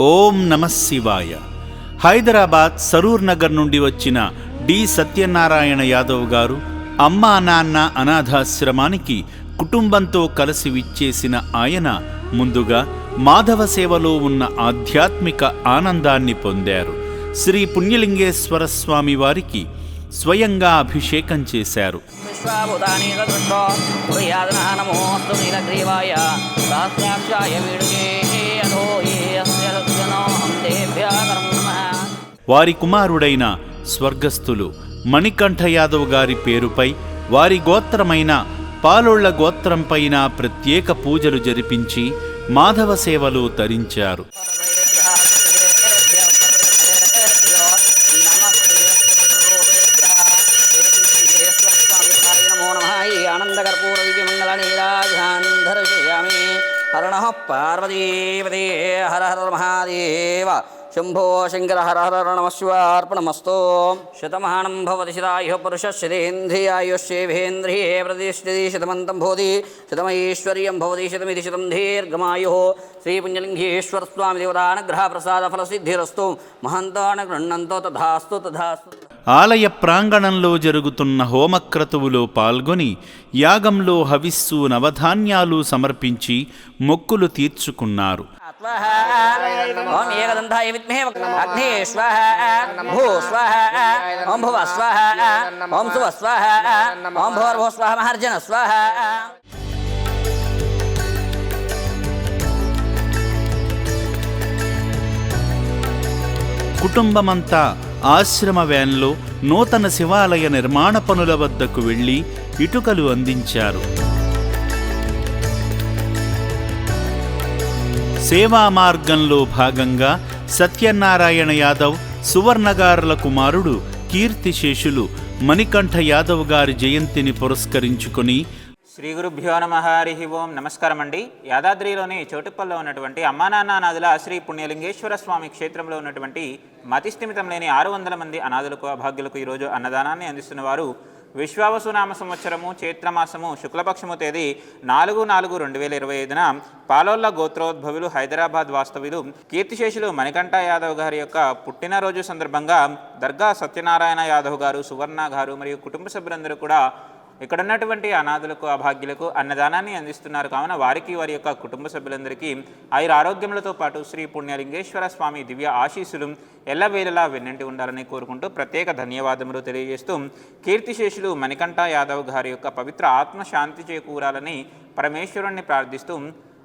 ఓం నమః శివాయ. హైదరాబాద్ సరూర్ నగర్ నుండి వచ్చిన డి సత్యనారాయణ యాదవ్ గారు అమ్మా నాన్న అనాథాశ్రమానికి కుటుంబంతో కలిసి విచ్చేసిన ఆయన ముందుగా మాధవ సేవలో ఉన్న ఆధ్యాత్మిక ఆనందాన్ని పొందారు. శ్రీ పుణ్యలింగేశ్వర స్వామి వారికి స్వయంగా అభిషేకం చేశారు. వారి కుమారుడైన స్వర్గస్థులు మణికంఠ యాదవ్ గారి పేరుపై వారి గోత్రమైన పాలోళ్ల గోత్రంపైన ప్రత్యేక పూజలు జరిపించి మాధవ సేవలు తరించారు. హరణః పార్వతీపదే హర హర మహాదేవ శంభో శంకర హర హర నమః శివార్పణమస్తు. శతమానం భవతి శతాయుః పురుషస్యేంద్రియాయుష్యేంద్రియే ప్రతిష్ఠితి శతమంతం భవతి శతమైశ్వర్యం భవతి శతమితి శతం దీర్ఘమాయుః. శ్రీ పుణ్యలింగేశ్వర స్వామి దేవతానుగ్రహ ప్రసాద ఫలసిద్ధిరస్తు. మహంతాన గృహ్ణంతో తథాస్తు తథాస్తు. ఆలయ ప్రాంగణంలో జరుగుతున్న హోమక్రతువులో పాల్గొని యాగంలో హవిస్సు నవధాన్యాలు సమర్పించి మొక్కులు తీర్చుకున్నారు. ఓం ఏకదంతాయ విద్మహే అగ్నే స్వాహ భూ స్వాహ ఓం భువ స్వాహ ఓం శువ స్వాహ ఓం భూర్భువ స్వాహ మహర్జన స్వాహ. కుటుంబమంతా ఆశ్రమ వ్యాన్లో నూతన శివాలయ నిర్మాణ పనుల వద్దకు వెళ్లి ఇటుకలు అందించారు. సేవా మార్గంలో భాగంగా సత్యనారాయణ యాదవ్ సువర్ణగారుల కుమారుడు కీర్తిశేషులు మణికంఠ యాదవ్ గారి జయంతిని పురస్కరించుకొని శ్రీ గురుభ్యో నమః. హరి ఓం. నమస్కారం అండి. యాదాద్రిలోని చోటుప్పల్లో ఉన్నటువంటి అమ్మానాన్న అనాథుల శ్రీ పుణ్యలింగేశ్వర స్వామి క్షేత్రంలో ఉన్నటువంటి మతిస్థిమితం లేని 600 మంది అనాథులకు అభాగ్యులకు ఈరోజు అన్నదానాన్ని అందిస్తున్న వారు విశ్వావసునామ సంవత్సరము చైత్రమాసము శుక్లపక్షము తేదీ 4/4/2025న పాలోళ్ల గోత్రోద్భవులు హైదరాబాద్ వాస్తవ్యులు కీర్తిశేషులు మణికంఠ యాదవ్ గారి యొక్క పుట్టినరోజు సందర్భంగా దర్గా సత్యనారాయణ యాదవ్ గారు, సువర్ణ గారు మరియు కుటుంబ సభ్యులందరూ కూడా ఇక్కడ ఉన్నటువంటి అనాథులకు అభాగ్యులకు అన్నదానాన్ని అందిస్తున్నారు. కావున వారికి వారి యొక్క కుటుంబ సభ్యులందరికీ ఆరోగ్యములతో పాటు శ్రీ పుణ్యలింగేశ్వర స్వామి దివ్య ఆశీస్సులు ఎల్లవేళలా వెన్నంటి ఉండాలని కోరుకుంటూ ప్రత్యేక ధన్యవాదములు తెలియజేస్తూ కీర్తిశేషులు మణికంఠ యాదవ్ గారి యొక్క పవిత్ర ఆత్మశాంతి చేకూరాలని పరమేశ్వరుణ్ణి ప్రార్థిస్తూ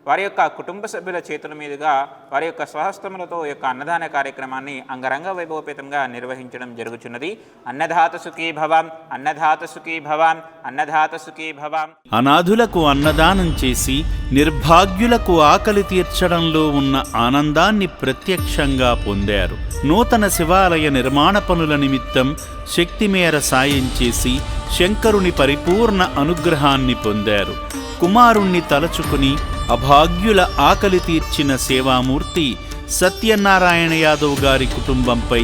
వారి యొక్క కుటుంబ సభ్యుల చేతుల మీదుగా వారి యొక్క స్వహస్తములతో యొక్క అన్నదాన కార్యక్రమాన్ని అంగరంగ వైభవపేతంగా నిర్వహించడం జరుగుతున్నది. అన్నదాత సుఖీ భవాం, అన్నదాత సుఖీ భవాం, అన్నదాత సుఖీ భవాం. అనాథులకు అన్నదానం చేసి నిర్భాగ్యులకు ఆకలి తీర్చడంలో ఉన్న ఆనందాన్ని ప్రత్యక్షంగా పొందారు. నూతన శివాలయ నిర్మాణ పనుల నిమిత్తం శక్తిమేర సాయం చేసి శంకరుని పరిపూర్ణ అనుగ్రహాన్ని పొందారు. కుమారుణ్ణి తలచుకుని అభాగ్యుల ఆకలి తీర్చిన సేవామూర్తి సత్యనారాయణ యాదవ్ గారి కుటుంబంపై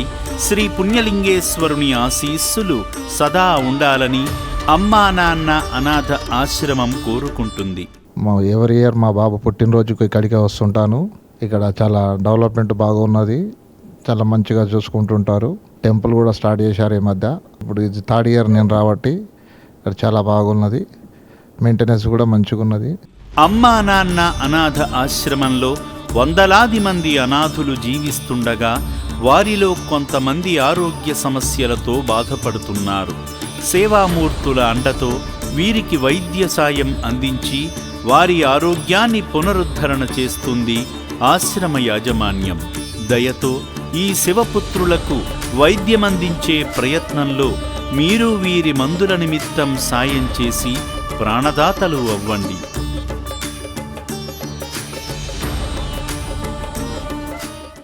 శ్రీ పుణ్యలింగేశ్వరుని ఆశీస్సులు సదా ఉండాలని అమ్మా నాన్న అనాథ ఆశ్రమం కోరుకుంటుంది. ఎవరి ఇయర్ మా బాబు పుట్టినరోజుకి ఇక్కడికే వస్తుంటాను. ఇక్కడ చాలా డెవలప్మెంట్ బాగున్నది, చాలా మంచిగా చూసుకుంటుంటారు. టెంపుల్ కూడా స్టార్ట్ చేశారు ఈ మధ్య. ఇప్పుడు ఇది 3rd ఇయర్ నేను రాబట్టి ఇక్కడ చాలా బాగున్నది, మెయింటెనెన్స్ కూడా మంచిగా ఉన్నది. అమ్మా నాన్న అనాథ ఆశ్రమంలో వందలాది మంది అనాథులు జీవిస్తుండగా వారిలో కొంతమంది ఆరోగ్య సమస్యలతో బాధపడుతున్నారు. సేవామూర్తుల అండతో వీరికి వైద్య సాయం అందించి వారి ఆరోగ్యాన్ని పునరుద్ధరణ చేస్తుంది ఆశ్రమ యాజమాన్యం. దయతో ఈ శివపుత్రులకు వైద్యమందించే ప్రయత్నంలో మీరు వీరి మందుల నిమిత్తం సాయం చేసి ప్రాణదాతలు అవ్వండి.